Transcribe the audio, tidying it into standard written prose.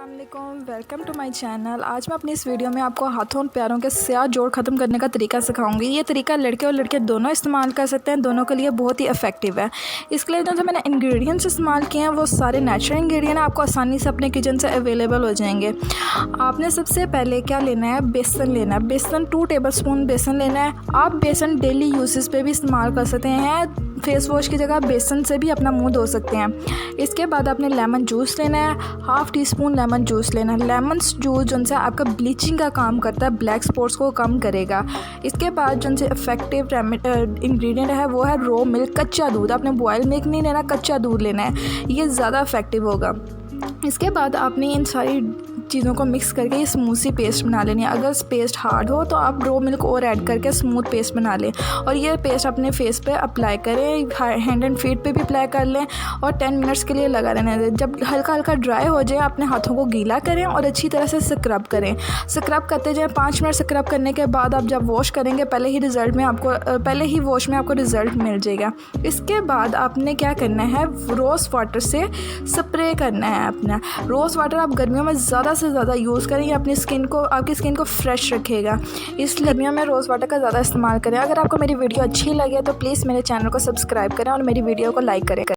अस्सलामुअलैकुम, welcome to my channel. आज मैं अपनी इस वीडियो में आपको हाथों और पैरों के स्याह जोड़ ख़त्म करने का तरीका सिखाऊंगी। ये तरीका लड़के और लड़के दोनों इस्तेमाल कर सकते हैं, दोनों के लिए बहुत ही इफ़ेक्टिव है। इसके लिए जो मैंने इंग्रेडिएंट्स इस्तेमाल किए हैं वो सारे नेचुरल इंग्रेडिएंट आपको आसानी से अपने किचन से अवेलेबल हो जाएंगे। आपने सबसे पहले क्या लेना है, बेसन लेना है। बेसन 2 टेबलस्पून बेसन लेना है। आप बेसन डेली यूसेस पे भी इस्तेमाल कर सकते हैं। फेस वॉश की जगह बेसन से भी अपना मुंह धो सकते हैं। इसके बाद आपने लेमन जूस लेना है, half tea spoon lemon juice लेना है। लेमन जूस जिनसे आपका ब्लीचिंग का काम करता है, ब्लैक स्पॉट्स को कम करेगा। इसके बाद जिनसे इफेक्टिव इंग्रेडिएंट है वो है रो मिल्क, कच्चा दूध। आपने बॉयल मिल्क नहीं लेना, कच्चा दूध लेना है, ये ज़्यादा इफेक्टिव होगा। इसके बाद आपने इन सारी चीज़ों को मिक्स करके ये स्मूथ सी पेस्ट बना लेनी है। अगर पेस्ट हार्ड हो तो आप रो मिल्क और ऐड करके स्मूथ पेस्ट बना लें और ये पेस्ट अपने फेस पे अप्लाई करें, हैंड एंड फीट पे भी अप्लाई कर लें और 10 मिनट्स के लिए लगा रहने दें। जब हल्का हल्का ड्राई हो जाए अपने हाथों को गीला करें और अच्छी तरह से स्क्रब करें। स्क्रब करते जाएँ। 5 मिनट स्क्रब करने के बाद आप जब वॉश करेंगे पहले ही वॉश में आपको रिज़ल्ट मिल जाएगा। इसके बाद आपने क्या करना है, रोज़ वाटर से स्प्रे करना है अपना। रोज़ वाटर आप गर्मियों में ज़्यादा से ज़्यादा यूज़ करें, आपकी स्किन को फ्रेश रखेगा। इस गर्मियों में रोज़ वाटर का ज़्यादा इस्तेमाल करें। अगर आपको मेरी वीडियो अच्छी लगे तो प्लीज़ मेरे चैनल को सब्सक्राइब करें और मेरी वीडियो को लाइक करें।